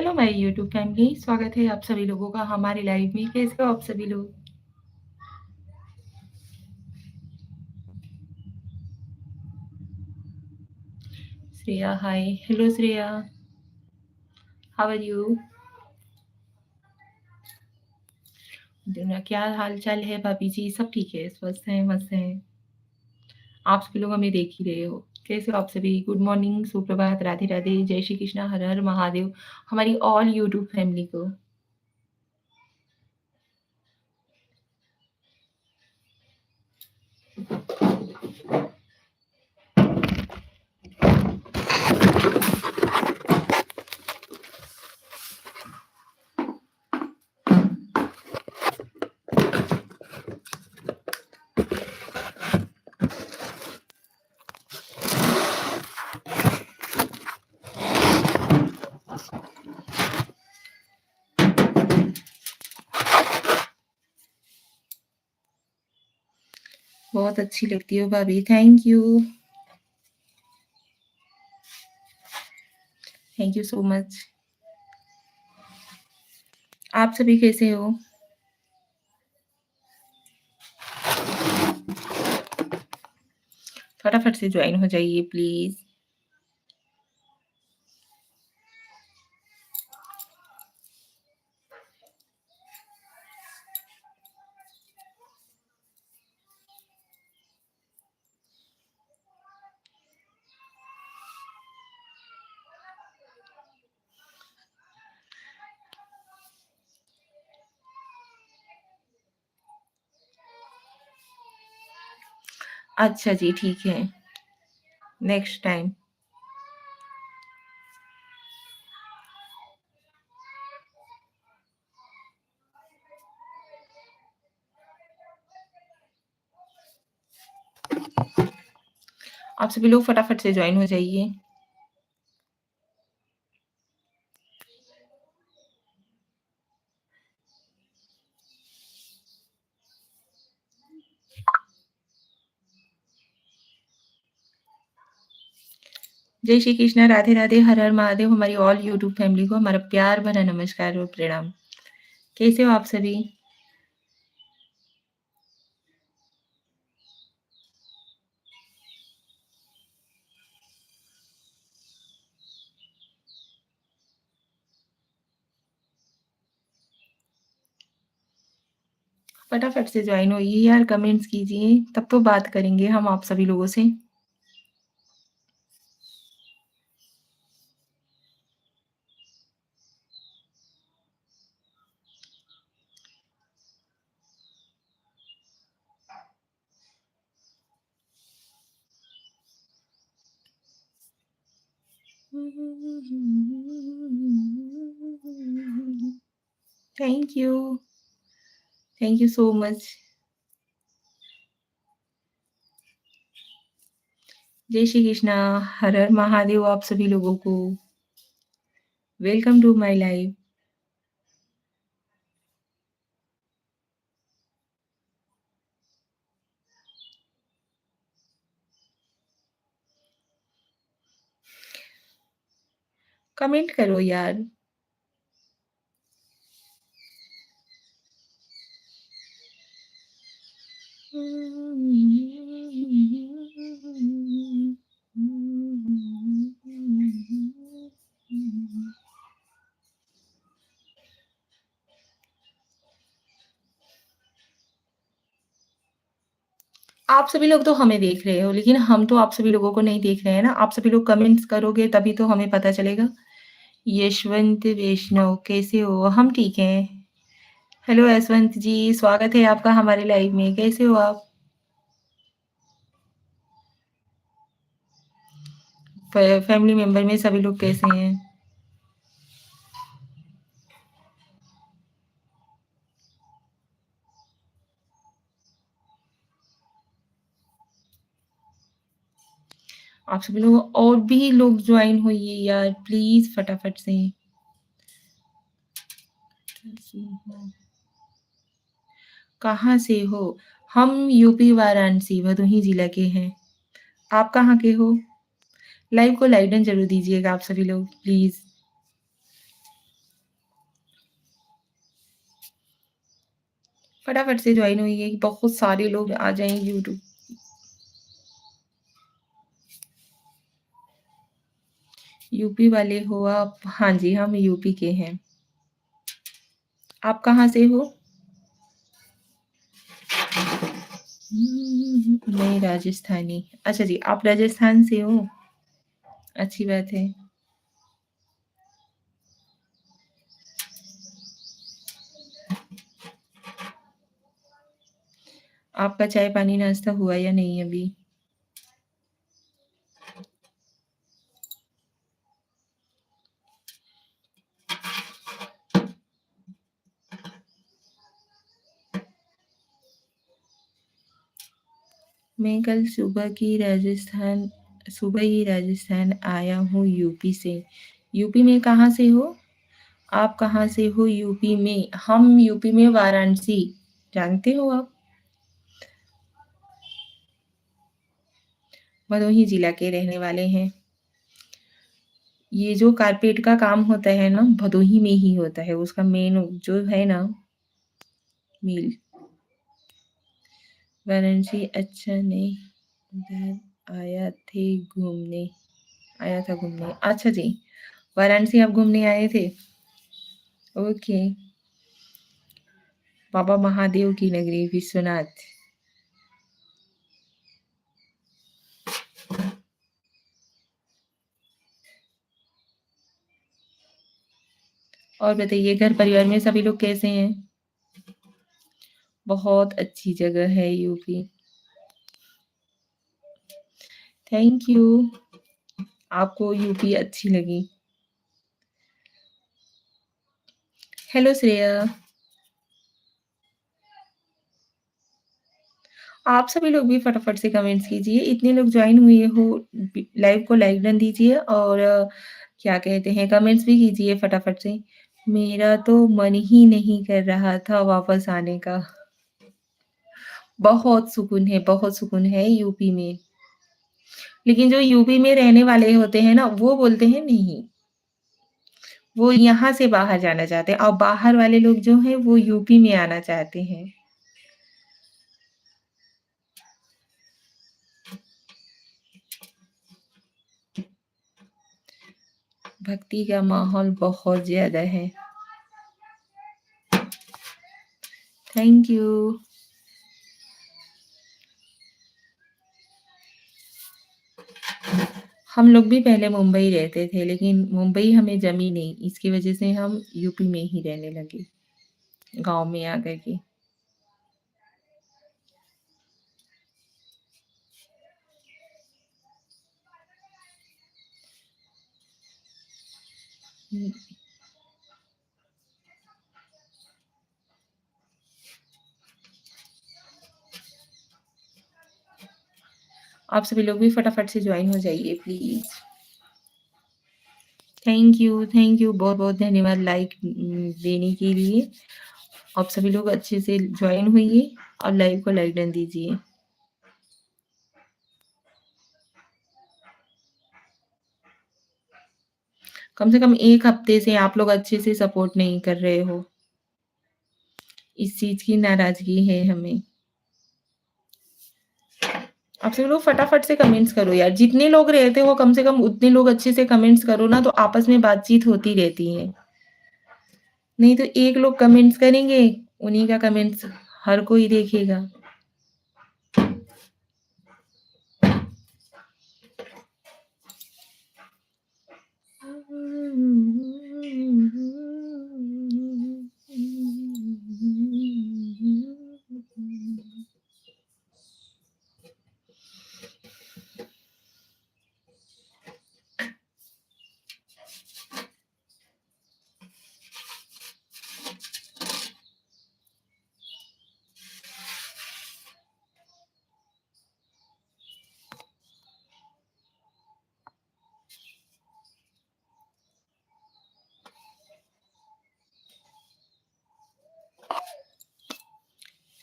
Hello my YouTube family, स्वागत है आप सभी लोगों का हमारे लाइव में। कैसे हो आप सभी लोग? Shreya, hi. Hello Shreya, how are you? दुनिया क्या हाल चाल है भाभी जी? सब ठीक है, स्वस्थ हैं, मस्त हैं। आप सभी लोग हमें देख ही रहे हो। कैसे हो आप सभी? गुड मॉर्निंग, सुप्रभात, राधे राधे, जय श्री कृष्णा, हर हर महादेव हमारी ऑल यूट्यूब फैमिली को। बहुत अच्छी लगती हो भाभी, thank you. Thank you so much. आप सभी कैसे हो? फटाफट से ज्वाइन हो जाइए प्लीज। अच्छा जी, ठीक है, नेक्स्ट टाइम। आप सभी लोग फटाफट से ज्वाइन हो जाइए। जय श्री कृष्ण, राधे राधे, हर हर महादेव हमारी ऑल यूट्यूब फैमिली को हमारा प्यार भरा नमस्कार और प्रणाम। कैसे हो आप सभी? फटाफट से ज्वाइन होइए यार, कमेंट्स कीजिए, तब तो बात करेंगे हम आप सभी लोगों से। Thank you, thank you so much. जय श्री कृष्ण, हर हर महादेव आप सभी लोगों को। Welcome to my live. Comment करो यार। आप सभी लोग तो हमें देख रहे हो, लेकिन हम तो आप सभी लोगों को नहीं देख रहे हैं ना। आप सभी लोग कमेंट्स करोगे तभी तो हमें पता चलेगा। यशवंत वैष्णव, कैसे हो? हम ठीक हैं। हेलो यशवंत जी, स्वागत है आपका हमारे लाइव में। कैसे हो आप? फैमिली मेंबर में सभी लोग कैसे हैं? आप सभी लोग और भी लोग ज्वाइन होइए यार प्लीज, फटाफट से। कहाँ से हो? हम यूपी वाराणसी भदोही जिला के हैं। आप कहाँ के हो? लाइव को लाइक डन जरूर दीजिएगा आप सभी लोग प्लीज। फटाफट से जॉइन होइए, बहुत सारे लोग आ जाएँ यूट्यूब। यूपी वाले हो आप? हाँ जी, हम यूपी के हैं। आप कहाँ से हो? मैं राजस्थानी। अच्छा जी, आप राजस्थान से हो? अच्छी बात है। आपका चाय-पानी नाश्ता हुआ या नहीं अभी? मैं कल सुबह ही राजस्थान आया हूँ यूपी से। यूपी में कहाँ से हो? आप कहाँ से हो यूपी में? हम यूपी में वाराणसी। जानते हो आप? भदोही जिला के रहने वाले हैं। ये जो कारपेट का काम होता है ना, भदोही में ही होता है। उसका मेन जो है ना मिल, वाराणसी अच्छा नहीं, उधर घूमने आया था घूमने। अच्छा जी, वाराणसी आप घूमने आए थे? ओके। बाबा महादेव की नगरी विश्वनाथ। और बताइए घर परिवार में सभी लोग कैसे हैं? बहुत अच्छी जगह है यूपी। Thank you. आपको यूपी अच्छी लगी। हेलो श्रेया। आप सभी लोग भी फटाफट से कमेंट्स कीजिए। इतने लोग जॉइन हुए हो, लाइव को लाइक डन दीजिए और क्या कहते हैं कमेंट्स भी कीजिए फटाफट से। मेरा तो मन ही नहीं कर रहा था वापस आने का। बहुत सुकून है यूपी में। लेकिन जो यूपी में रहने वाले होते हैं ना, वो बोलते हैं नहीं, वो यहाँ से बाहर जाना चाहते हैं और बाहर वाले लोग जो हैं वो यूपी में आना चाहते हैं। भक्ति का माहौल बहुत ज़्यादा है। Thank you. हम लोग भी पहले मुंबई रहते थे, लेकिन मुंबई हमें जमी नहीं, इसकी वजह से हम यूपी में ही रहने लगे, गाँव में आ कर के। हुँ, आप सभी लोग भी फटाफट से जॉइन हो जाइए प्लीज़। थैंक यू, बहुत-बहुत धन्यवाद लाइक देने के लिए। आप सभी लोग अच्छे से जॉइन होइए और लाइव को लाइक डन दीजिए। कम से कम 1 हफ्ते से आप लोग अच्छे से सपोर्ट नहीं कर रहे हो। इस चीज़ की नाराज़गी है हमें। आप सभी लोग फटाफट से कमेंट्स करो यार, जितने लोग रहते हो कम से कम उतने लोग अच्छे से कमेंट्स करो ना तो आपस में बातचीत होती रहती है। नहीं तो एक लोग कमेंट्स करेंगे, उन्हीं का कमेंट्स हर कोई देखेगा।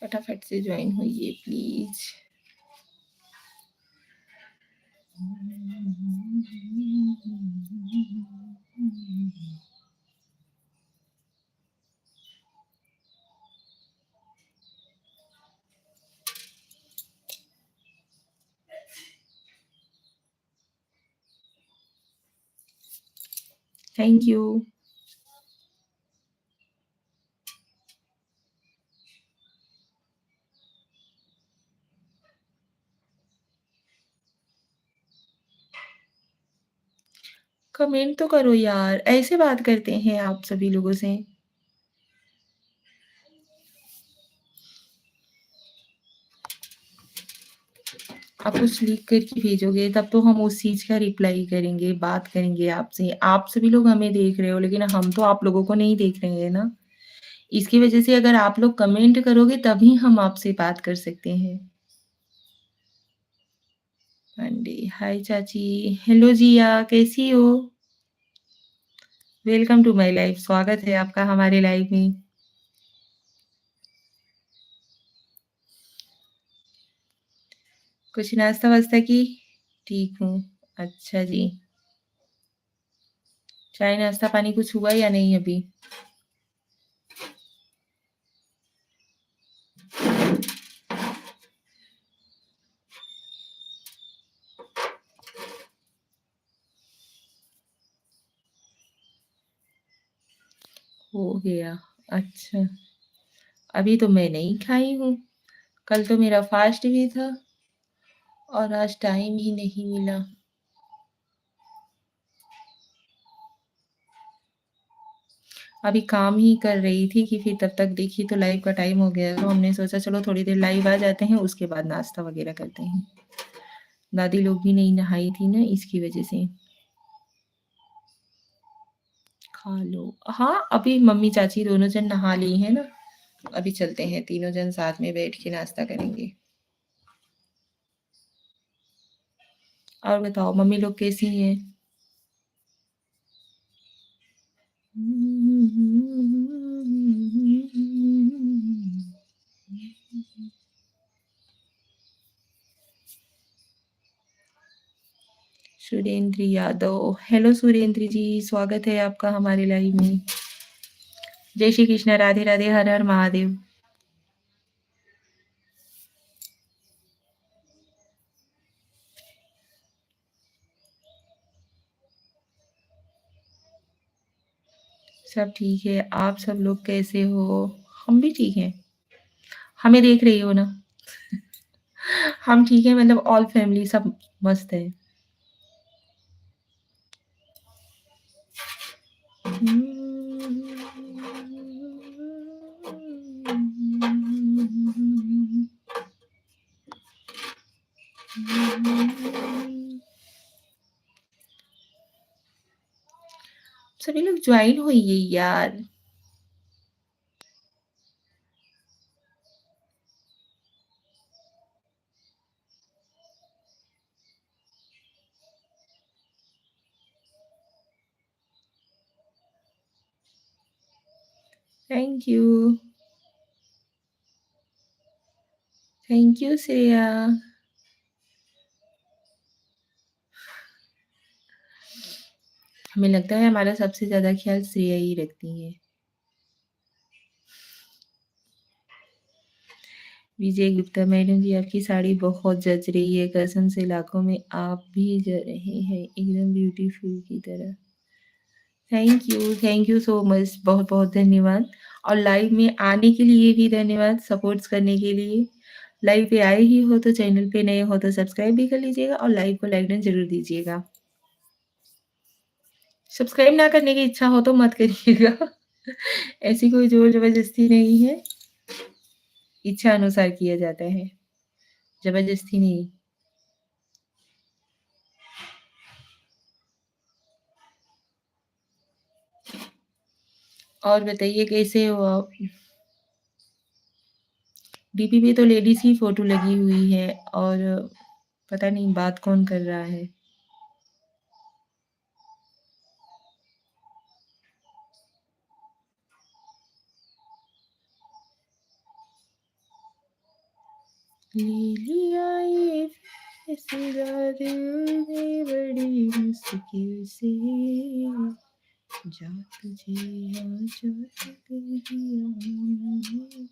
फटाफट से ज्वाइन होइए प्लीज़। Thank you. कमेंट तो करो यार, ऐसे बात करते हैं आप सभी लोगों से। आप कुछ लिख कर के भेजोगे तब तो हम उस चीज़ का रिप्लाई करेंगे, बात करेंगे आपसे। आप सभी लोग हमें देख रहे हो लेकिन हम तो आप लोगों को नहीं देख रहे हैं ना। इसकी वजह से अगर आप लोग कमेंट करोगे तभी हम आपसे बात कर सकते हैं। हाँ जी, हाय चाची, हेलो जिया, कैसी हो? वेलकम टू माय लाइफ, स्वागत है आपका हमारे लाइफ में। कुछ नाश्ता-वास्ता की? ठीक हूँ। अच्छा जी। चाय नाश्ता पानी कुछ हुआ या नहीं अभी? हो गया। अच्छा, अभी तो मैं नहीं खाई हूँ। कल तो मेरा फास्ट भी था और आज टाइम ही नहीं मिला। अभी काम ही कर रही थी कि फिर तब तक देखी तो लाइव का टाइम हो गया, तो हमने सोचा चलो थोड़ी देर लाइव आ जाते हैं, उसके बाद नाश्ता वगैरह करते हैं। दादी लोग भी नहीं नहाई थी ना, इसकी वजह से। खा लो। हाँ, अभी मम्मी चाची दोनों जन नहा ली हैं ना, अभी चलते हैं तीनों जन साथ में बैठ के नाश्ता करेंगे। और बताओ मम्मी लोग कैसी हैं? सुरेंद्र यादव, हेलो सुरेंद्र जी, स्वागत है आपका हमारे लाइव में। जय श्री कृष्ण, राधे राधे, हर हर महादेव। सब ठीक है, आप सब लोग कैसे हो? हम भी ठीक हैं। हमें देख रही हो ना? हम ठीक है, मतलब ऑल फैमिली सब मस्त है। सभी लोग ज्वाइन होइए यार। Thank you. Thank you Shreya. हमें लगता है हमारा सबसे ज़्यादा ख्याल श्रेया ही रखती हैं। विजय गुप्ता मैडम जी, आपकी साड़ी बहुत जच रही है, कसम से लाखों में आप भी जच रहे हैं, एकदम ब्यूटीफुल की तरह। थैंक यू सो मच, बहुत बहुत धन्यवाद। और लाइव में आने के लिए भी धन्यवाद, सपोर्ट्स करने के लिए। लाइव पे आए ही हो तो चैनल पे नए हो तो सब्सक्राइब भी कर लीजिएगा और लाइव को लाइक डन जरूर दीजिएगा। सब्सक्राइब ना करने की इच्छा हो तो मत करिएगा। ऐसी कोई जोर जबरदस्ती नहीं है, इच्छा अनुसार किया जाता है, जबरदस्ती नहीं। और बताइए कैसे हो आप? डीपी पे तो लेडीज की फोटो लगी हुई है और पता नहीं बात कौन कर रहा है। ले लिया ये फैसला दिल ने बड़ी मुश्किल से, जा तुझे आजाद कर दिया मैंने।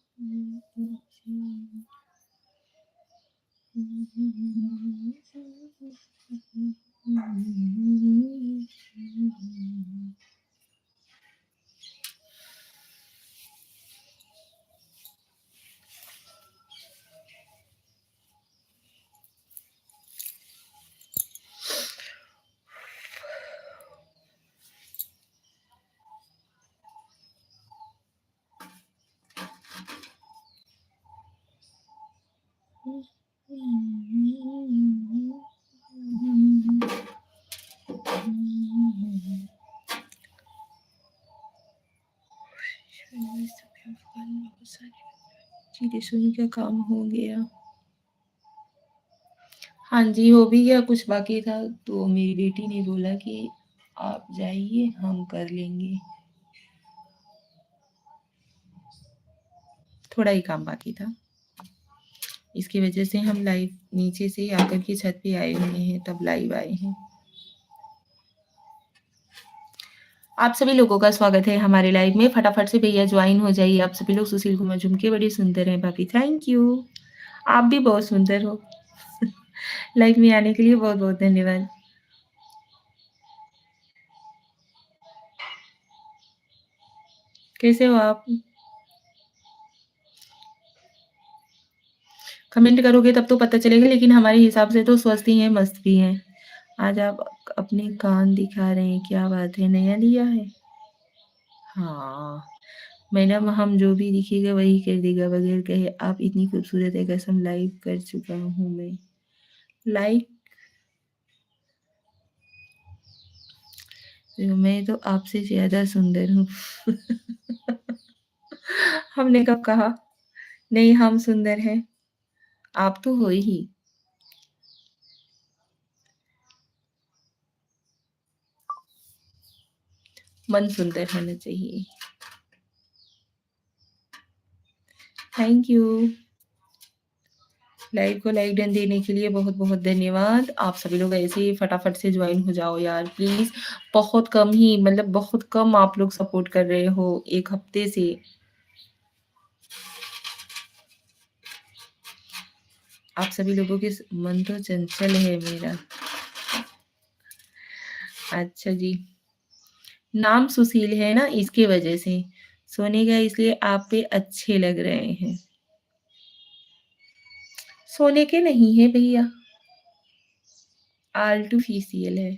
जी, रसोई का काम हो गया। हाँ जी, हो भी गया, कुछ बाकी था, तो मेरी बेटी ने बोला कि आप जाइए, हम कर लेंगे। थोड़ा ही काम बाकी था। इसकी वजह से हम लाइव नीचे से आकर के छत पे आए हुए हैं, तब लाइव आए हैं। आप सभी लोगों का स्वागत है हमारे लाइव में। फटाफट से भैया ज्वाइन हो जाइए आप सभी लोग। सुशील कुमार झुमके बड़े सुंदर हैं भाभी, थैंक यू। आप भी बहुत सुंदर हो। लाइव में आने के लिए बहुत-बहुत धन्यवाद। कैसे हो आप? कमेंट करोगे तब तो पता चलेगा, लेकिन हमारे हिसाब से तो स्वस्थ ही हैं, मस्त भी हैं। आज आप अपने कान दिखा रहे हैं, क्या बात है, नया लिया है? हाँ, मैडम हम जो भी दिखेगा वही कर देगा बगैर कहे। आप इतनी खूबसूरत है, कसम लाइव कर चुका हूँ मैं। लाइक मैं तो आपसे ज़्यादा सुंदर हूँ। हमने कब कहा? नहीं, हम सुंदर हैं, आप तो हो ही। मन सुंदर होना चाहिए। Thank you. लाइव को लाइक डन देने के लिए बहुत-बहुत धन्यवाद। आप सभी लोग ऐसे ही फटाफट से जॉइन हो जाओ यार प्लीज़। बहुत कम ही, मतलब बहुत कम आप लोग सपोर्ट कर रहे हो 1 हफ्ते से। आप सभी लोगों के मन तो चंचल है मेरा। अच्छा जी। नाम सुशील है ना, इसकी वजह से। सोने का इसलिए आप पे अच्छे लग रहे हैं। सोने के नहीं है भैया, आर्टिफिशियल है।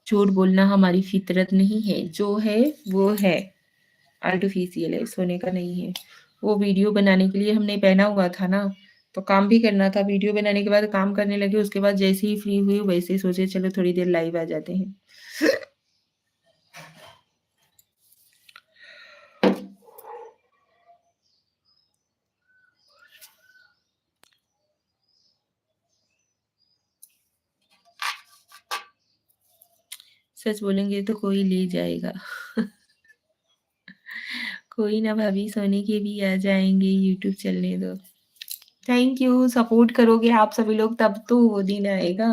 झूठ बोलना हमारी फितरत नहीं है, जो है वो है। आर्टिफिशियल है, सोने का नहीं है। वो वीडियो बनाने के लिए हमने पहना हुआ था ना, तो काम भी करना था। वीडियो बनाने के बाद काम करने लगे, उसके बाद जैसे ही फ्री हुई वैसे ही सोचे चलो थोड़ी देर लाइव आ जाते हैं। सच बोलेंगे तो कोई ले जाएगा। कोई ना भाभी, सोने के भी आ जाएँगे, यूट्यूब चलने दो। थैंक यू, सपोर्ट करोगे आप सभी लोग तब तो वो दिन आएगा।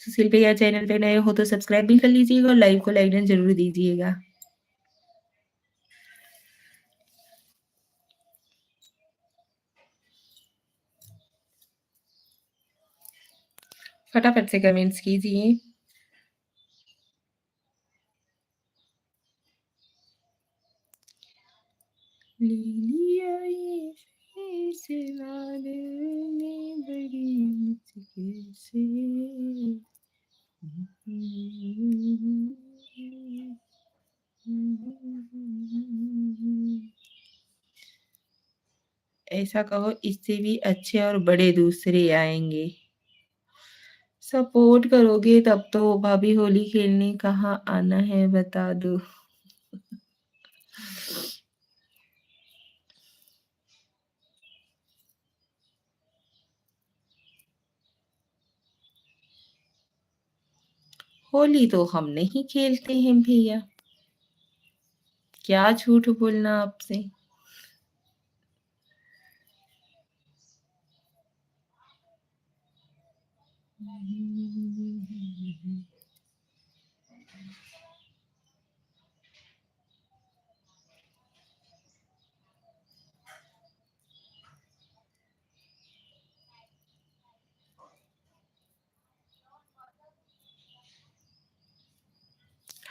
सुशील भैया चैनल पे नए हो तो सब्सक्राइब भी कर लीजिएगा और लाइव को लाइक डन ज़रूर दीजिएगा। फटाफट से कमेंट्स कीजिए। ले लिया ये फैसला दिल ने बड़ी मुश्किल से। ऐसा कहो, इससे भी अच्छे और बड़े दूसरे आएँगे। सपोर्ट करोगे तब तो भाभी, होली खेलने कहाँ आना है बता दो। होली तो हम नहीं खेलते हैं भैया। क्या झूठ बोलना आपसे।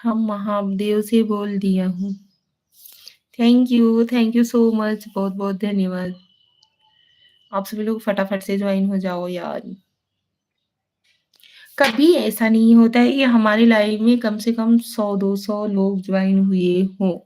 हम महादेव से बोल दिया हूँ। थैंक यू सो मच, बहुत-बहुत धन्यवाद। आप सभी लोग फटाफट से जॉइन हो जाओ यार। कभी ऐसा नहीं होता है कि हमारे लाइव में कम से कम 100-200 लोग जॉइन हुए हों।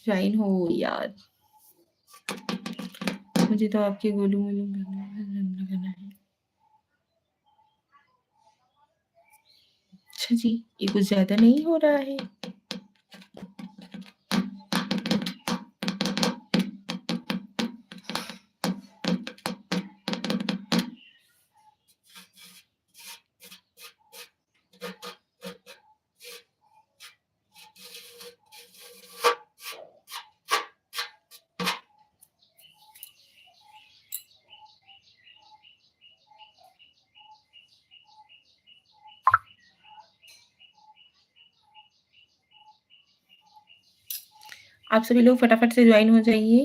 ज्वाइन हो यार। मुझे तो आपके गोलू-मोलू करना है। अच्छा जी, ये कुछ ज़्यादा नहीं हो रहा है? आप सभी लोग फटाफट से ज्वाइन हो जाइए।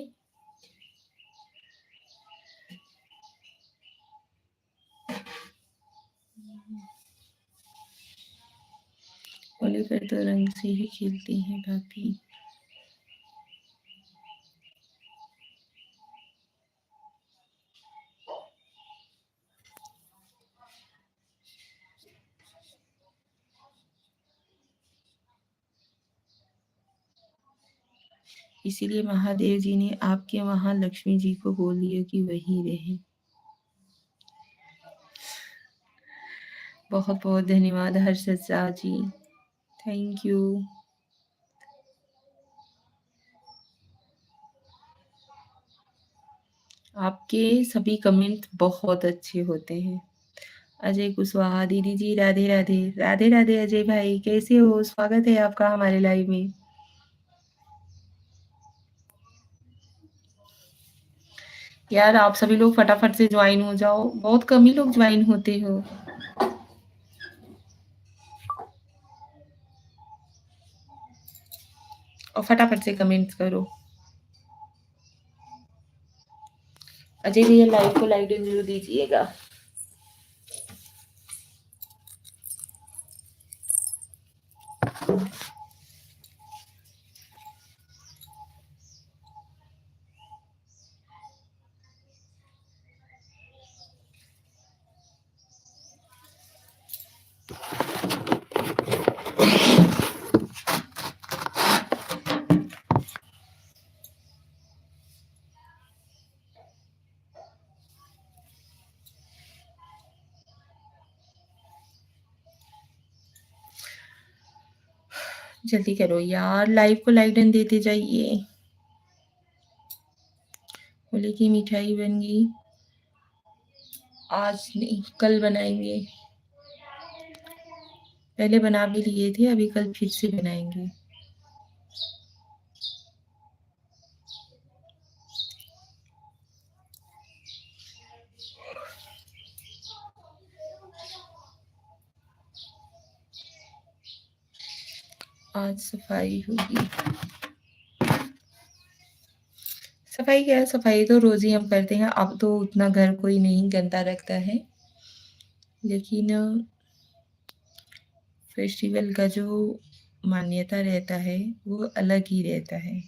होली पर तो रंग से ही खेलते हैं बाकी। इसीलिए महादेव जी ने आपके वहाँ लक्ष्मी जी को बोल दिया कि वहीं रहें। बहुत-बहुत धन्यवाद हर्षद शाह जी। Thank you. आपके सभी कमेंट बहुत अच्छे होते हैं। अजय कुशवाहा दीदी जी राधे राधे। राधे राधे अजय भाई, कैसे हो? स्वागत है आपका हमारे लाइव में। यार आप सभी लोग फटाफट से ज्वाइन हो जाओ, बहुत कम ही लोग ज्वाइन होते हो। और फटाफट से कमेंट्स करो। अजय भैया लाइव को लाइक जरूर दीजिएगा। जल्दी करो यार, लाइव को लाइक डन देते जाइए। होली की मिठाई बन गई, आज नहीं कल बनाएंगे। पहले बना भी लिए थे, अभी कल फिर से बनाएंगे। आज सफाई होगी। सफाई क्या है, सफाई तो रोज ही हम करते हैं। अब तो उतना घर कोई नहीं गंदा रखता है, लेकिन फेस्टिवल का जो मान्यता रहता है वो अलग ही रहता है।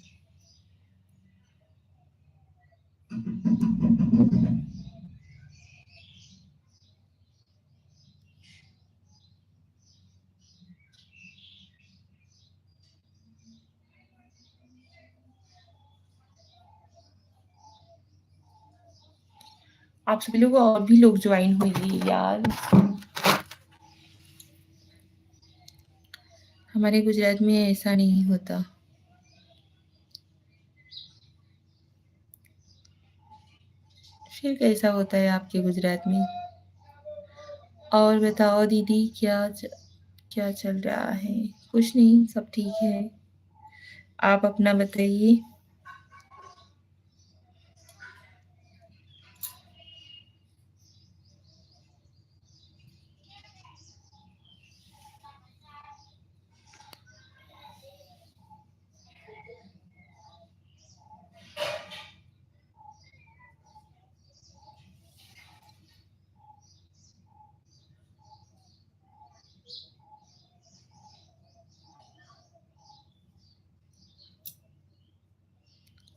आप सभी लोग और भी लोग ज्वाइन होइए यार। हमारे गुजरात में ऐसा नहीं होता। फिर कैसा होता है आपके गुजरात में? और बताओ दीदी, क्या चल रहा है? कुछ नहीं, सब ठीक है। आप अपना बताइए।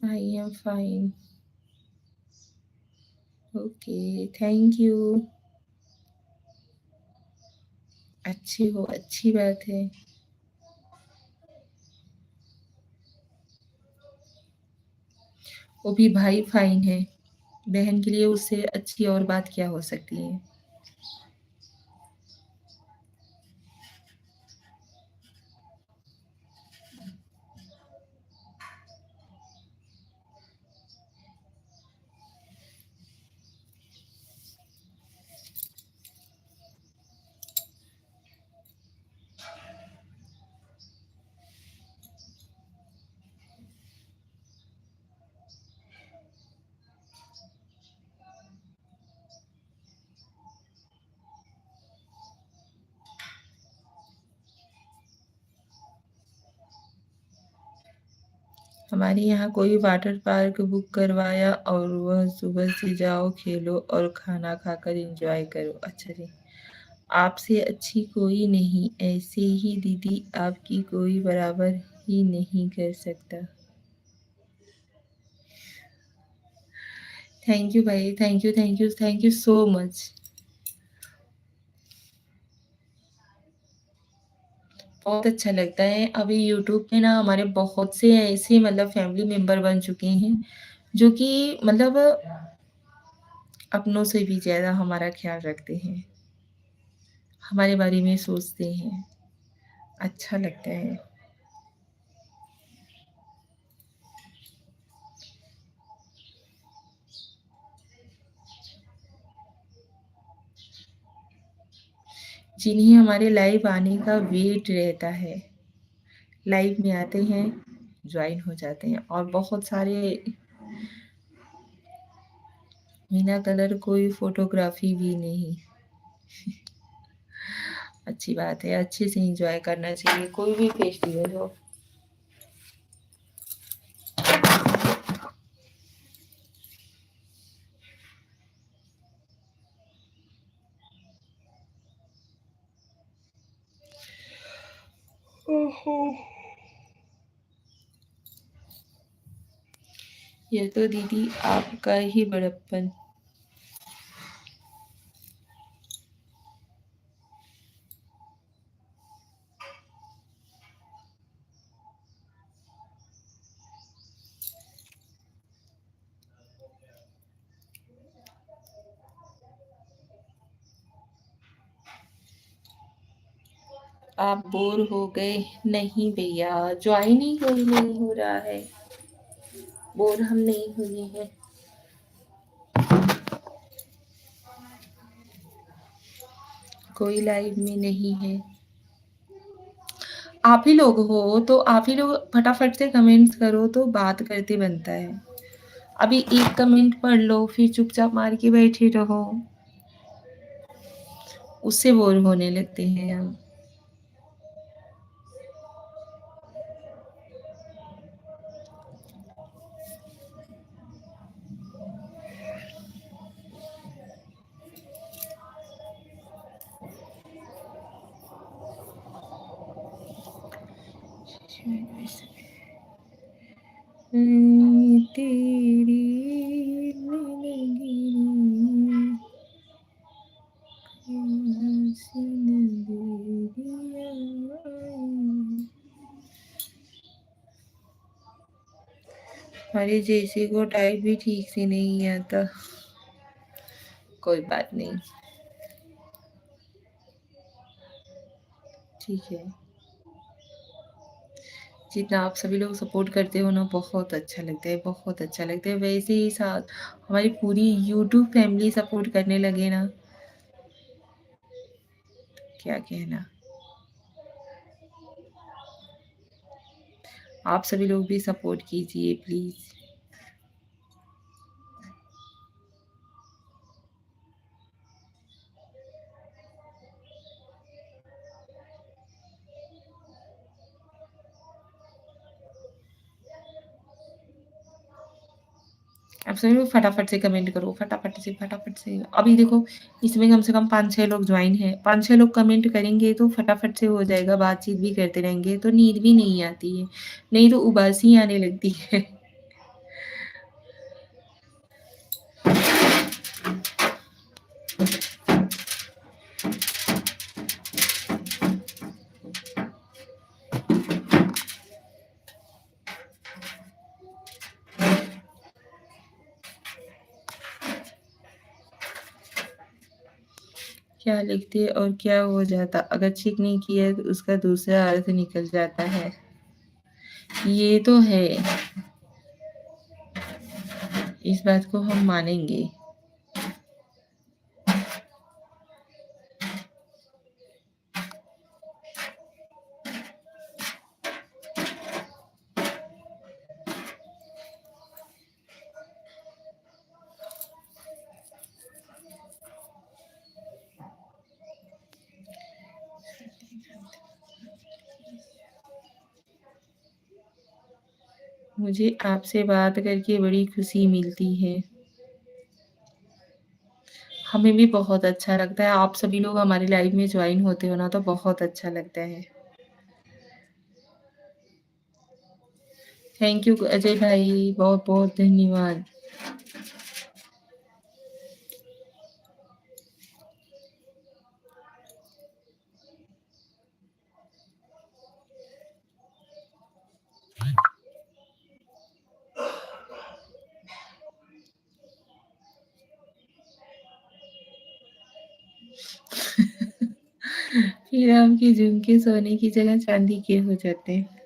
I am fine. Okay, thank you. अच्छे हो, अच्छी बात है। वो भी भाई फाइन है। बहन के लिए उससे अच्छी और बात क्या हो सकती है? हमारे यहाँ कोई वाटर पार्क बुक करवाया और वह सुबह से जाओ खेलो और खाना खाकर एंजॉय करो। अच्छा जी। आपसे अच्छी कोई नहीं, ऐसे ही दीदी आपकी कोई बराबर ही नहीं कर सकता। थैंक यू भाई, thank you, thank you, thank you so much. बहुत अच्छा लगता है। अभी यूट्यूब पे ना हमारे बहुत से ऐसे मतलब फैमिली मेंबर बन चुके हैं, जो कि मतलब अपनों से भी ज़्यादा हमारा ख़्याल रखते हैं, हमारे बारे में सोचते हैं। अच्छा लगता है। जिन्हें हमारे लाइव आने का वेट रहता है, लाइव में आते हैं, जॉइन हो जाते हैं और बहुत सारे बिना कलर कोई फ़ोटोग्राफ़ी भी नहीं। अच्छी बात है, अच्छे से एन्जॉय करना चाहिए, कोई भी फेस्टिवल हो। ओहो! ये तो दीदी आपका ही बड़प्पन। आप बोर हो गए? नहीं भैया, जॉइन ही कोई नहीं हो रहा है। बोर हम नहीं हुए हैं। कोई लाइव में नहीं है। आप ही लोग हो तो आप ही लोग फटाफट से कमेंट्स करो तो बात करते बनता है। अभी एक कमेंट पढ़ लो फिर चुपचाप मार के बैठे रहो। उससे बोर होने लगते हैं हम। तेरी हमारे जैसे को टाइप भी ठीक से नहीं आता। कोई बात नहीं। ठीक है। जितना आप सभी लोग सपोर्ट करते हो ना बहुत अच्छा लगता है, बहुत अच्छा लगता है। वैसे ही साथ हमारी पूरी यूट्यूब फैमिली सपोर्ट करने लगे ना, क्या कहना। आप सभी लोग भी सपोर्ट कीजिए प्लीज़। आप सभी लोग फटाफट से कमेंट करो, फटाफट से, फटाफट से। अभी देखो इसमें कम से कम 5-6 लोग जॉइन हैं। 5-6 लोग कमेंट करेंगे तो फटाफट से हो जाएगा, बातचीत भी करते रहेंगे तो नींद भी नहीं आती है, नहीं तो उबासी आने लगती है। क्या लिखते और क्या हो जाता? अगर चेक नहीं किया तो उसका दूसरा अर्थ निकल जाता है। ये तो है, इस बात को हम मानेंगे। मुझे आपसे बात करके बड़ी खुशी मिलती है। हमें भी बहुत अच्छा लगता है, आप सभी लोग हमारी लाइफ में जॉइन होते हो ना तो बहुत अच्छा लगता है। थैंक यू अजय भाई, बहुत-बहुत धन्यवाद। फिर आपके झुमके सोने की जगह चांदी के हो जाते हैं।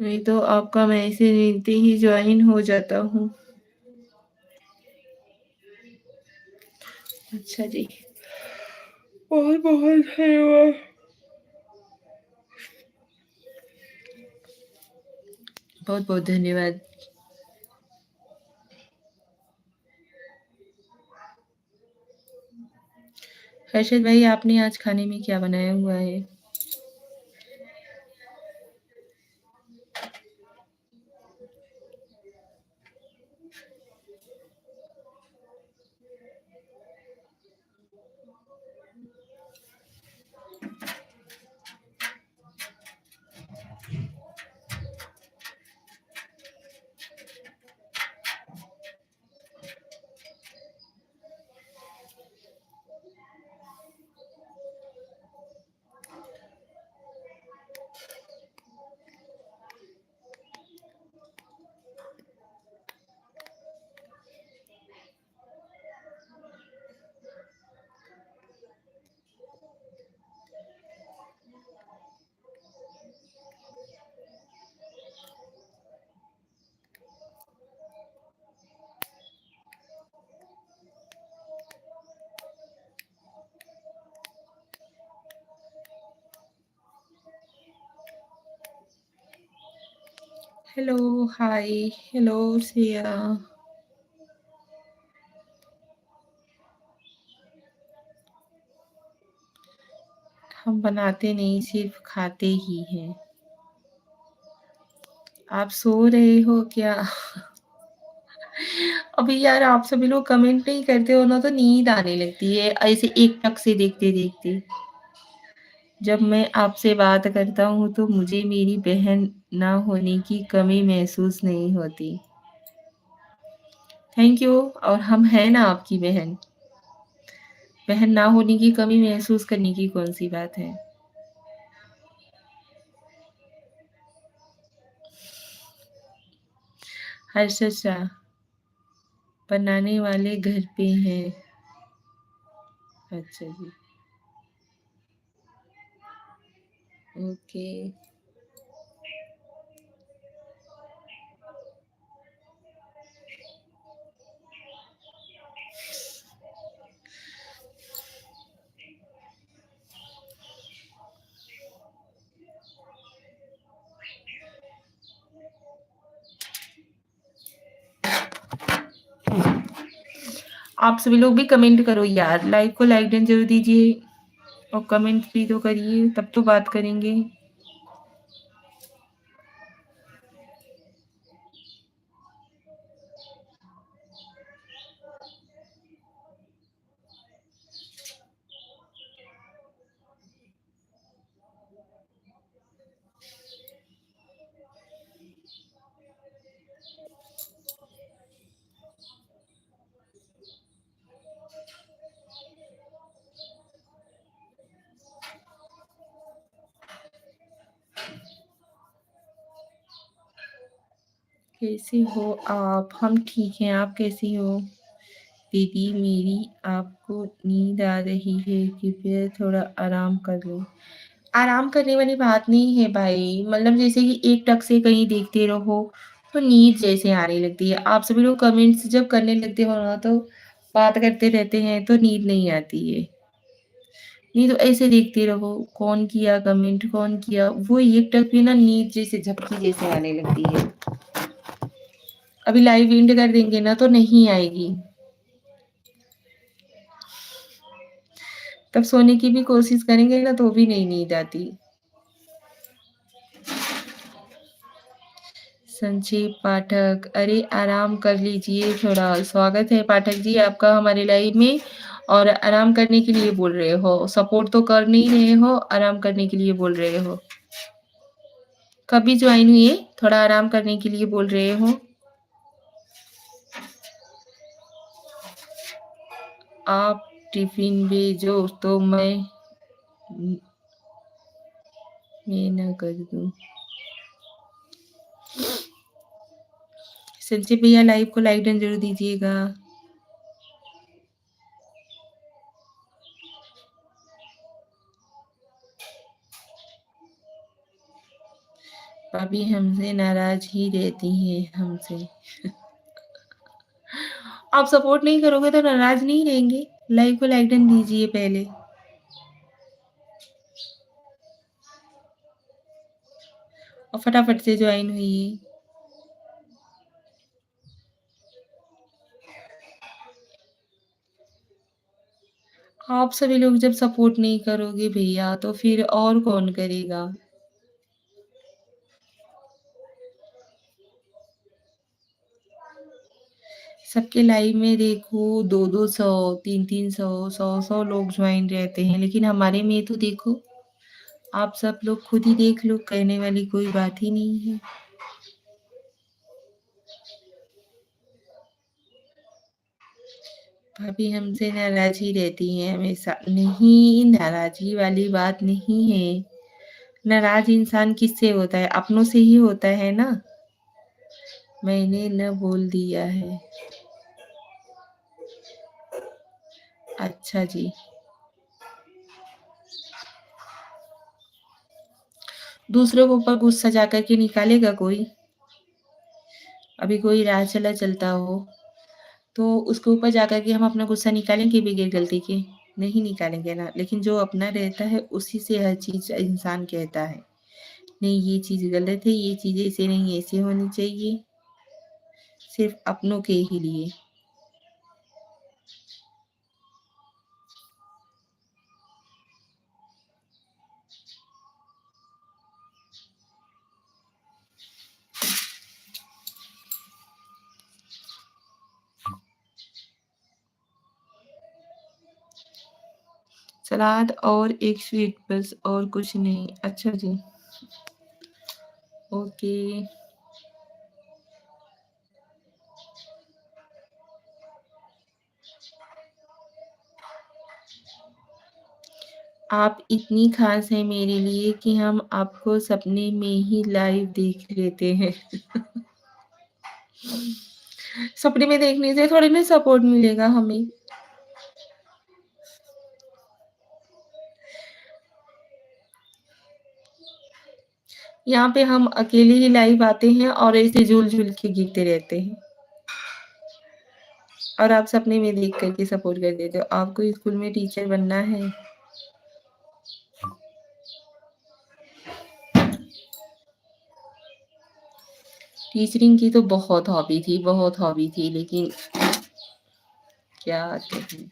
नहीं तो आपका मैसेज मिलते ही जॉइन हो जाता हूँ। अच्छा जी, बहुत-बहुत धन्यवाद। बहुत-बहुत धन्यवाद। हर्षद भाई, आपने आज खाने में क्या बनाया हुआ है? हेलो, हाय, हेलो श्रेया। हम बनाते नहीं, सिर्फ खाते ही हैं। आप सो रहे हो क्या? अभी यार आप सभी लोग कमेंट नहीं करते हो ना तो नींद आने लगती है ऐसे एकटक से देखते-देखते। जब मैं आपसे बात करता हूँ तो मुझे मेरी बहन ना होने की कमी महसूस नहीं होती। थैंक यू और हम हैं ना आपकी बहन। बहन ना होने की कमी महसूस करने की कौन-सी बात है? हर्षद शाह, बनाने वाले घर पे हैं। अच्छा जी, ओके। आप सभी लोग भी कमेंट करो यार, लाइक को लाइक डन ज़रूर दीजिए और कमेंट भी तो करिए, तब तो बात करेंगे। कैसे हो आप? हम ठीक हैं, आप कैसी हो? दीदी मेरी आपको नींद आ रही है, कृपया थोड़ा आराम कर लो। आराम करने वाली बात नहीं है भाई, मतलब जैसे कि एक टक से कहीं देखते रहो, तो नींद जैसे आने लगती है। आप सभी लोग कमेंट्स जब करने लगते हो ना, तो बात करते रहते हैं, तो नींद नहीं आती है। नहीं तो ऐसे देखते रहो, कौन किया कमेंट, कौन किया, वो एक टक पे ना नींद जैसे झपकी जैसे आने लगती है। अभी लाइव एंड कर देंगे ना, तो नहीं आएगी। तब सोने की भी कोशिश करेंगे ना, तो भी नहीं नींद आती। संजीव पाठक, अरे आराम कर लीजिए थोड़ा। स्वागत है पाठक जी आपका हमारे लाइव में, और आराम करने के लिए बोल रहे हो, सपोर्ट तो कर नहीं रहे हो, आराम करने के लिए बोल रहे हो। कभी ज्वाइन हुए, थोड़ा आराम करने के लिए बोल रहे हो। आप टिफिन भेजो तो मैं ना कर दूं। संजीव भैया लाइव को लाइक डन जरूर दीजिएगा। भाभी हमसे नाराज ही रहती है हमसे। आप सपोर्ट नहीं करोगे तो नाराज नहीं रहेंगे। लाइव को लाइक डन दीजिए पहले, और फटाफट से ज्वाइन हुई। आप सभी लोग जब सपोर्ट नहीं करोगे भैया, तो फिर और कौन करेगा। सबके लाइव में देखो 200-200, 300-300, 100-100 लोग ज्वाइन रहते हैं, लेकिन हमारे में तो देखो, आप सब लोग खुद ही देख लो, कहने वाली कोई बात ही नहीं है। भाभी हमसे नाराज ही रहती हैं हमेशा। नहीं, नाराजगी वाली बात नहीं है। नाराज इंसान किससे होता है, अपनों से ही होता है ना। मैंने न बोल दिया है। अच्छा जी। दूसरों के ऊपर गुस्सा जा कर के निकालेगा कोई। अभी कोई राह चला चलता हो, तो उसके ऊपर जाकर के हम अपना गुस्सा निकालेंगे बगैर गलती के? नहीं निकालेंगे ना। लेकिन जो अपना रहता है, उसी से हर चीज़ इंसान कहता है, नहीं ये चीज़ गलत है, ये चीज़ ऐसे नहीं ऐसे होनी चाहिए, सिर्फ़ अपनों के ही लिए। सलाद और एक स्वीट बस, और कुछ नहीं। अच्छा जी, ओके। आप इतनी ख़ास हैं मेरे लिए कि हम आपको सपने में ही लाइव देख लेते हैं। सपने में देखने से थोड़ी ना सपोर्ट मिलेगा हमें। यहाँ पे हम अकेले ही लाइव आते हैं और ऐसे झूल-झूल के गिरते रहते हैं, और आप सपने में देख कर के सपोर्ट कर देते हो। आपको स्कूल में टीचर बनना है? टीचरिंग की तो बहुत हॉबी थी, लेकिन क्या कहें,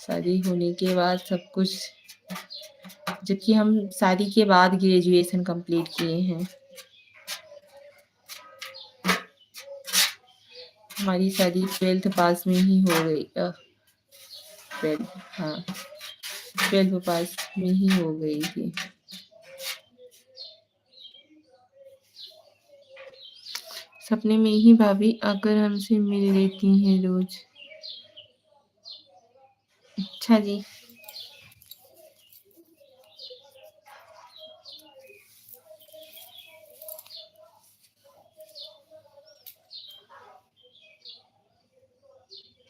शादी होने के बाद सब कुछ, जबकि हम शादी के बाद ग्रेजुएशन कंप्लीट किए हैं। हमारी शादी 12th पास में ही हो गई। 12, हाँ, 12th पास में ही हो गई थी। सपने में ही भाभी आकर हमसे मिल लेती हैं रोज। अच्छा जी।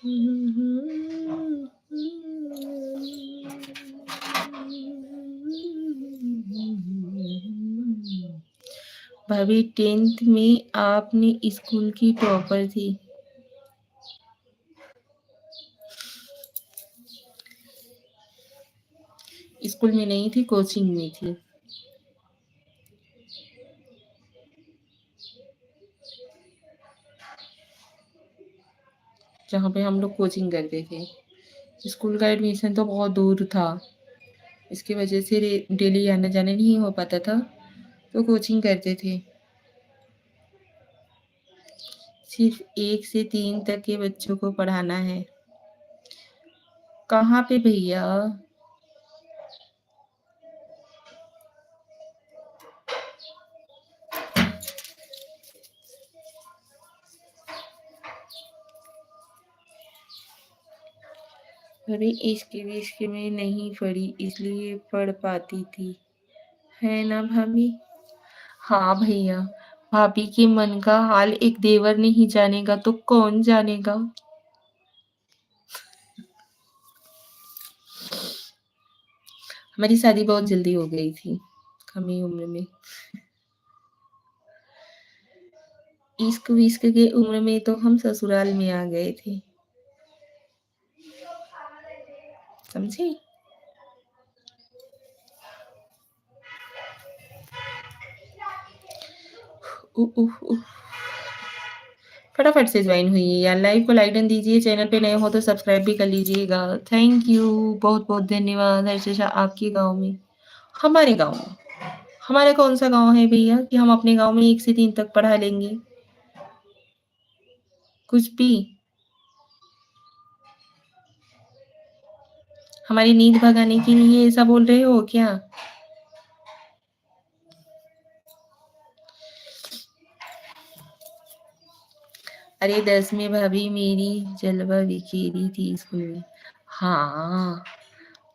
भाभी 10th में आपने स्कूल की टॉपर थी। स्कूल में नहीं थी, कोचिंग में थी। जहाँ पे हम लोग कोचिंग करते थे। स्कूल का एडमिशन तो बहुत दूर था। इसकी वजह से डेली आना जाना नहीं हो पाता था, तो कोचिंग करते थे। सिर्फ 1 से 3 तक के बच्चों को पढ़ाना है। कहाँ पे भैया? अरे इश्क विश्क में नहीं पढ़ी, इसलिए पढ़ पाती थी, है ना भाभी? हाँ भैया, भाभी के मन का हाल एक देवर नहीं जानेगा तो कौन जानेगा? हमारी शादी बहुत जल्दी हो गई थी, कम ही उम्र में। इश्क विश्क के उम्र में तो हम ससुराल में आ गए थे, समझे? उह उह। फटाफट से ज्वाइन हुई यार, लाइव को लाइक डन दीजिए, चैनल पे नए हो तो सब्सक्राइब भी कर लीजिएगा। थैंक यू, बहुत बहुत धन्यवाद हर्षिता, आपके गांव में। हमारे गांव में? हमारा कौन सा गांव है भैया कि हम अपने गांव में 1 से 3 तक पढ़ा लेंगे? कुछ भी। हमारी नींद भगाने के लिए ऐसा बोल रहे हो क्या? अरे 10 में भाभी मेरी जलवा बिखेरी थी स्कूल में। हाँ,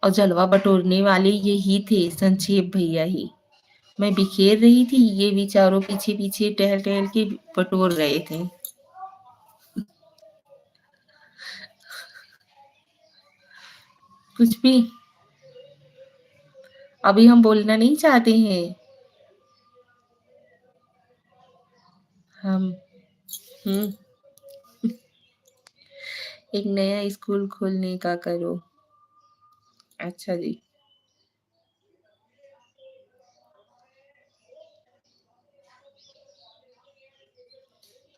और जलवा बटोरने वाले यही थे, संक्षेप भैया ही। मैं बिखेर रही थी, ये बेचारों पीछे पीछे टहल टहल के बटोर रहे थे। कुछ भी। अभी हम बोलना नहीं चाहते हैं। हम हम्म एक नया स्कूल खोलने का करो। अच्छा जी।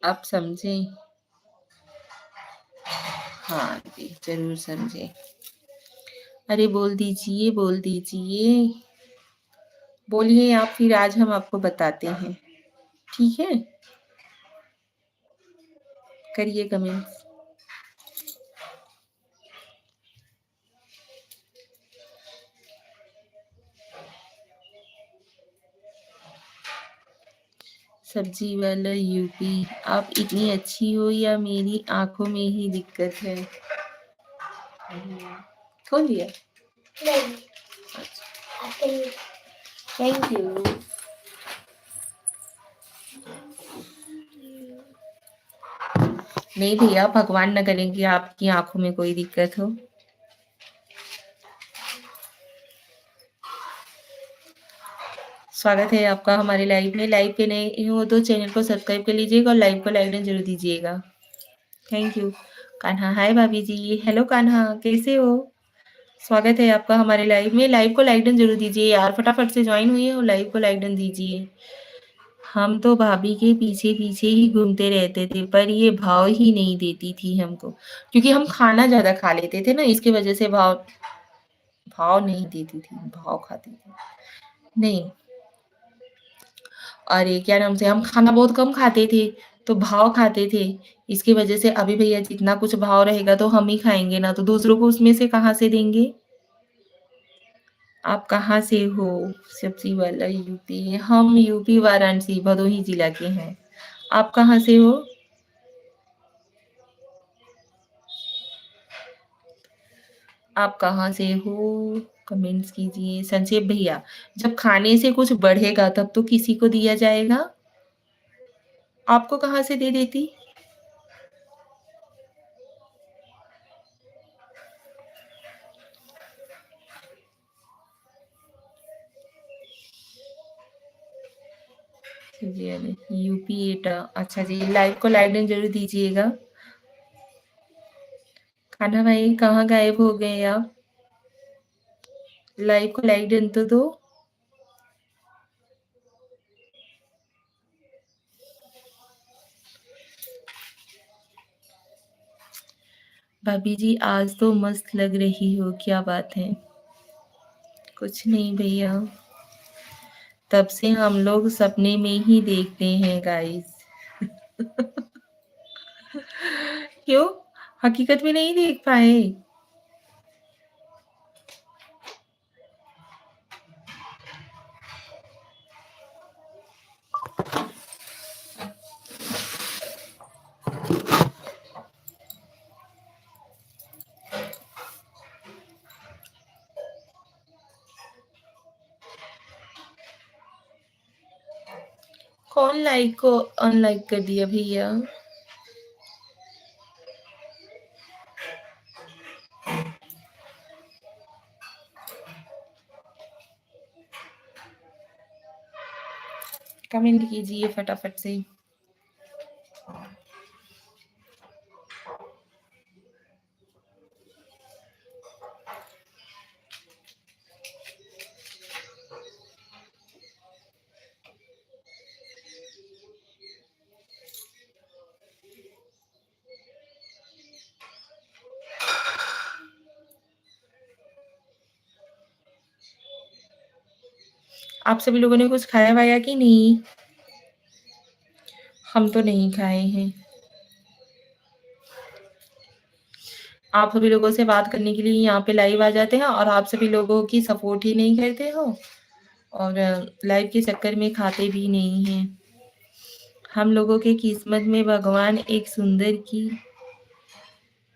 आप समझे? हाँ जी, जरूर समझे। अरे बोल दीजिए, बोल दीजिए। बोलिए आप, फिर आज हम आपको बताते हैं। ठीक है, करिए कमेंट्स। सब्जी वाला यूपी, आप इतनी अच्छी हो या मेरी आंखों में ही दिक्कत है? खोल दिया? Thank you. नहीं भैया, भगवान न करें कि आपकी आंखों में कोई दिक्कत हो। स्वागत है आपका हमारे लाइव में। लाइव पे नए हो तो चैनल को सब्सक्राइब कर लीजिएगा और लाइव को लाइक जरूर दीजिएगा। Thank you. कान्हा, हाय भाभी जी। हेलो कान्हा, कैसे हो? स्वागत है आपका हमारे लाइव में। लाइव को लाइक डन जरूर दीजिए यार, फटाफट से ज्वाइन हुई है और लाइव को लाइक डन दीजिए। हम तो भाभी के पीछे पीछे ही घूमते रहते थे, पर ये भाव ही नहीं देती थी हमको, क्योंकि हम खाना ज्यादा खा लेते थे ना, इसकी वजह से भाव भाव नहीं देती थी, भाव खाती थी। नहीं, अरे क्या नाम से, हम खाना बहुत कम खाते थे, तो भाव खाते थे। इसकी वजह से अभी भैया जितना कुछ भाव रहेगा तो हम ही खाएंगे ना, तो दूसरों को उसमें से कहाँ से देंगे? आप कहाँ से हो? सब्जी वाला यूपी, हम यूपी वाराणसी भदोही जिला के हैं। आप कहाँ से हो? आप कहाँ से हो? कमेंट्स कीजिए। संक्षेप भैया, जब खाने से कुछ बढ़ेगा तब तो किसी को दिया जाएगा। आपको कहाँ से दे देती? चलिए अभी यूपी एटा अच्छा जी लाइव को लाइव लिंक ज़रूर दीजिएगा। कान्हा भाई कहाँ गायब हो गए आप? लाइव को लाइव डन तो दो। भाभी जी आज तो मस्त लग रही हो, क्या बात है? कुछ नहीं भैया, तब से हम लोग सपने में ही देखते हैं गाइस। क्यों? हकीकत में नहीं देख पाए? कौन लाइक को अनलाइक कर दिया भैया? कमेंट कीजिए फटाफट से। आप सभी लोगों ने कुछ खाया वाया कि नहीं? हम तो नहीं खाए हैं। आप सभी लोगों से बात करने के लिए यहाँ पे लाइव आ जाते हैं और आप सभी लोगों की सपोर्ट ही नहीं करते हो और लाइव के चक्कर में खाते भी नहीं हैं। हम लोगों के किस्मत में भगवान एक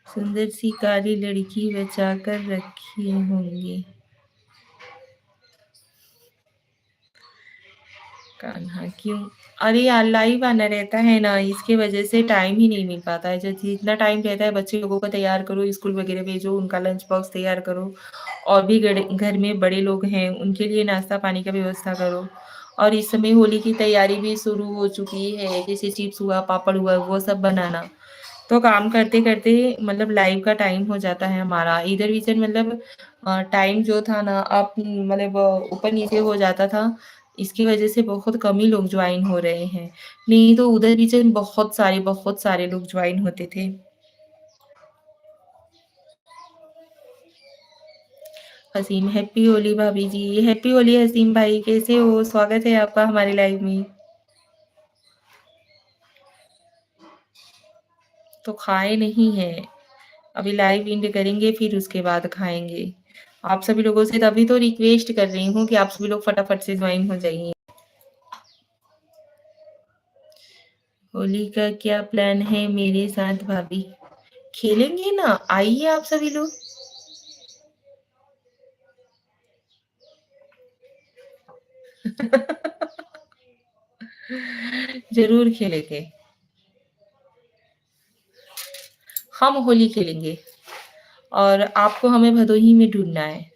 सुंदर सी काली लड़की बचा कर रखे होंगे। कान्हा क्यों? अरे यार लाइव आना रहता है ना, इसके वजह से टाइम ही नहीं मिल पाता है। जब जितना टाइम रहता है बच्चे लोगों को तैयार करो, स्कूल वगैरह भेजो, उनका लंच बॉक्स तैयार करो और भी घर में बड़े लोग हैं उनके लिए नाश्ता पानी का व्यवस्था करो। और इस समय होली की तैयारी भी शुरू हो चुकी है, जैसे चिप्स हुआ, पापड़ हुआ, वो सब बनाना। तो काम करते-करते मतलब लाइव का टाइम हो जाता है हमारा। इधर-विधर मतलब टाइम जो था ना अब मतलब ऊपर-नीचे हो जाता था। इसकी वज़ह से बहुत कम ही लोग जॉइन हो रहे हैं। नहीं तो उधर-विधर बहुत सारे लोग जॉइन होते थे। हसीम हैप्पी होली भाभी जी, हैप्पी होली हसीम भाई कैसे हो? स्वागत है आपका हमारे लाइव में। तो खाए नहीं हैं। अभी लाइव एंड करेंगे फिर उसके बाद खाएँगे। आप सभी लोगों से तभी तो रिक्वेस्ट कर रही हूँ कि आप सभी लोग फटाफट से जॉइन हो जाइए। होली का क्या प्लान है मेरे साथ भाभी? खेलेंगे ना, आइए आप सभी लोग। ज़रूर खेलेंगे। हम होली खेलेंगे और आपको हमें भदोही में ढूँढना है।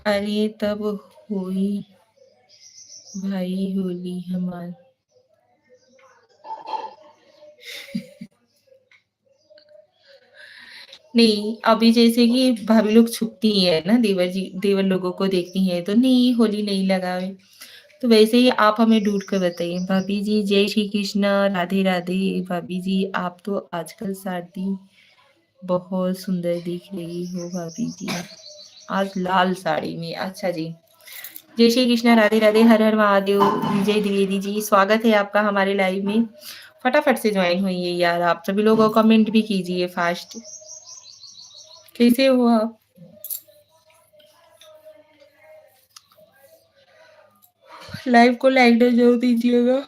अरे तब हुई भाई होली हमार नहीं, अभी जैसे कि भाभी लोग छुपती हैं ना, देवर लोगों को देखती हैं, तो नहीं होली नहीं लगाए। तो वैसे ही आप हमें ढूँढ कर बताइए। भाभी जी जय श्री कृष्ण, राधे राधे। भाभी जी आप तो आजकल साड़ी बहुत सुंदर दिख रही हो भाभी जी। आज लाल साड़ी में, अच्छा जी। जय श्री कृष्ण, राधे राधे, हर हर महादेव। जय द्विवेदी जी, स्वागत है आपका हमारे लाइव में। फटाफट से ज्वाइन होइए यार, आप सभी लोग और कमेंट भी कीजिए फास्ट। कैसे हो आप? लाइव को लाइक जरूर दीजिएगा।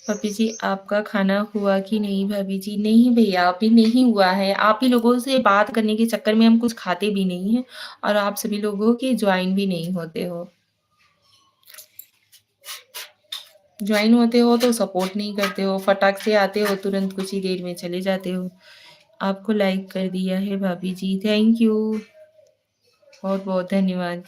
भाभी जी, आपका खाना हुआ कि नहीं भाभी जी? नहीं भैया, अभी नहीं हुआ है। आप ही लोगों से बात करने के चक्कर में हम कुछ खाते भी नहीं हैं और आप सभी लोगों के ज्वाइन भी नहीं होते हो। ज्वाइन होते हो तो सपोर्ट नहीं करते हो, फटाक से आते हो, तुरंत कुछ ही देर में चले जाते हो। आपको लाइक कर दिया है भाभी जी, थैंक यू, बहुत बहुत धन्यवाद।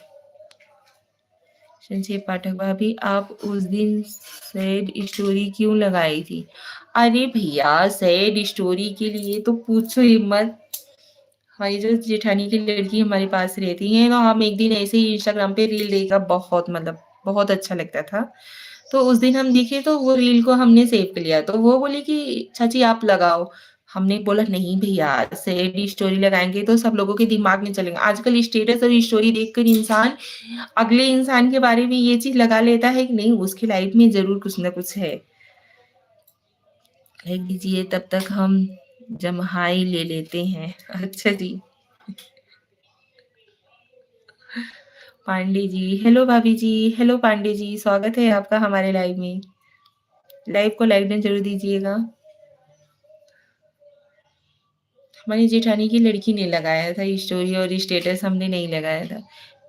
संजय पाठक भाभी, आप उस दिन सैड स्टोरी क्यों लगाई थी? अरे भैया, सैड स्टोरी के लिए तो पूछो ही मत। हमारी जो जेठानी की लड़की हमारे पास रहती है, तो हम एक दिन ऐसे ही इंस्टाग्राम पे रील देखा, बहुत मतलब बहुत अच्छा लगता था। तो उस दिन हम देखे तो वो रील को हमने सेव कर लिया, तो वो बोली कि चाची आप लगाओ। हमने बोला नहीं भैया, सैड स्टोरी लगाएंगे तो सब लोगों के दिमाग में चलेगा। आजकल स्टेटस और स्टोरी देखकर इंसान अगले इंसान के बारे में ये चीज लगा लेता है कि नहीं, उसकी लाइफ में जरूर कुछ ना कुछ है। लिख दीजिए, तब तक हम जम्हाई ले लेते हैं। अच्छा जी। पांडे जी, हेलो भाभी जी, हेलो पांडे जी, स्वागत है आपका हमारे लाइव में। लाइव को लाइक डन जरूर दीजिएगा। हमारी जेठानी की लड़की ने लगाया था स्टोरी और स्टेटस, हमने नहीं लगाया था।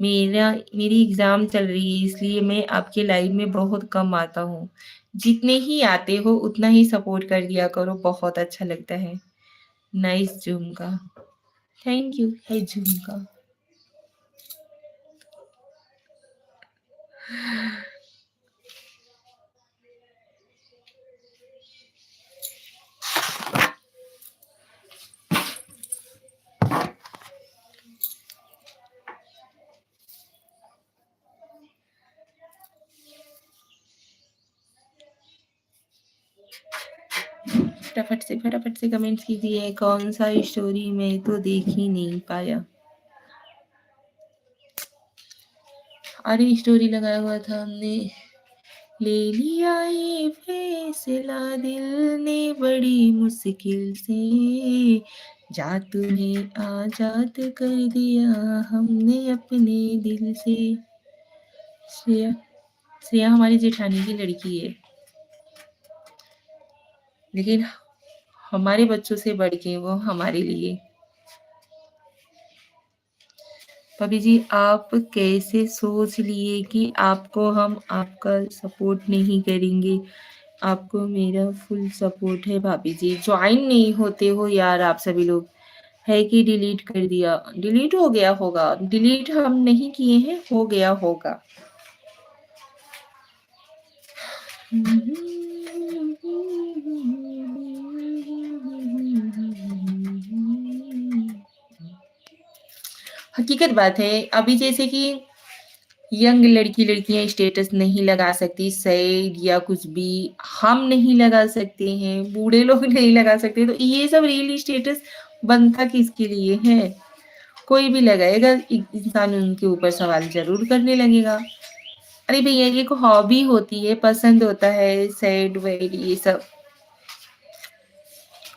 मेरी एग्जाम चल रही है, इसलिए मैं आपके लाइव में बहुत कम आता हूँ। जितने ही आते हो उतना ही सपोर्ट कर दिया करो, बहुत अच्छा लगता है। नाइस झुमका, थैंक यू है झुमका। फटाफट से कमेंट्स कीजिए, कौन सा स्टोरी मैं तो देख ही नहीं पाया। अरे स्टोरी लगाया हुआ था हमने। ले लिया ये फैसला दिल ने बड़ी मुश्किल से, जा तुम्हें आजाद कर दिया हमने अपने दिल से। श्रेया, श्रेया हमारी जेठानी की लड़की है, लेकिन हमारे बच्चों से बढ़ के वो हमारे लिए। भाभी जी, आप कैसे सोच लिए कि आपको हम आपका सपोर्ट नहीं करेंगे? आपको मेरा फुल सपोर्ट है भाभी जी। ज्वाइन नहीं होते हो यार आप सभी लोग। है कि डिलीट कर दिया? डिलीट हो गया होगा, डिलीट हम नहीं किए हैं, हो गया होगा। हकीकत बात है, अभी जैसे कि यंग लड़कियां स्टेटस नहीं लगा सकती, सैड या कुछ भी हम नहीं लगा सकते हैं, बूढ़े लोग नहीं लगा सकते, तो ये सब रील स्टेटस बनता किसके लिए है? कोई भी लगाएगा, इंसान उनके ऊपर सवाल जरूर करने लगेगा। अरे भैया, ये एक हॉबी होती है, पसंद होता है सैड वैड ये सब,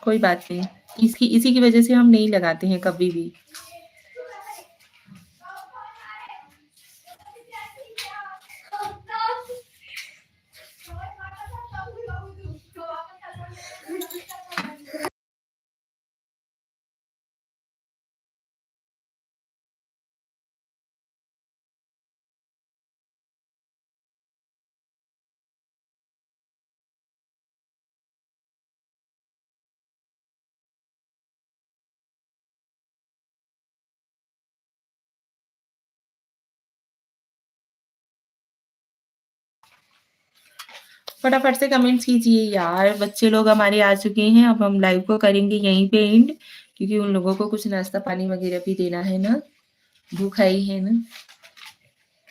कोई बात नहीं। इसकी इसी की वजह से हम नहीं लगाते हैं कभी भी। फटाफट से कमेंट्स कीजिए यार, बच्चे लोग हमारे आ चुके हैं। अब हम लाइव को करेंगे यहीं पे एंड, क्योंकि उन लोगों को कुछ नाश्ता पानी वगैरह भी देना है ना। भूख आई है ना,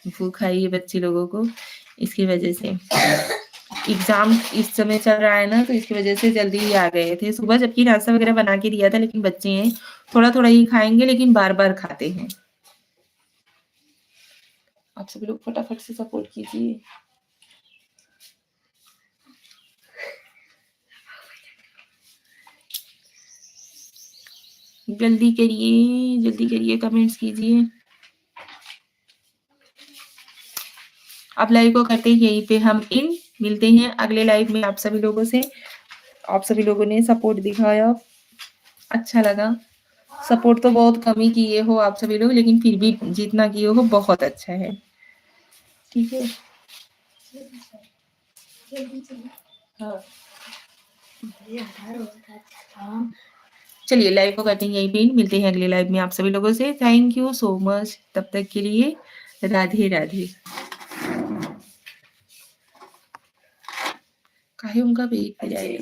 भूख आई है बच्चे लोगों को, इसकी वजह से। एग्ज़ाम इस समय चल रहा है ना, तो इसकी वजह से जल्दी ही आ गए थे। सुबह जबकि नाश्ता वगैरह बना के दिया था, लेकिन बच्चे हैं, थोड़ा-थोड़ा ही खाएँगे लेकिन बार-बार खाते हैं। आप सभी लोग फटाफट से सपोर्ट कीजिए। जल्दी करिए, कमेंट्स कीजिए। अब लाइव को करते हैं यहीं पे हम इन, मिलते हैं अगले लाइव में आप सभी लोगों से। आप सभी लोगों ने सपोर्ट दिखाया, अच्छा लगा। सपोर्ट तो बहुत कम ही किए हो आप सभी लोग, लेकिन फिर भी जितना किए हो बहुत अच्छा है। ठीक है? हाँ। चलिए लाइव को करते हैं यहीं पे, मिलते हैं अगले लाइव में आप सभी लोगों से। थैंक यू सो मच, तब तक के लिए राधे राधे। काहे उनका वेट पे जाए।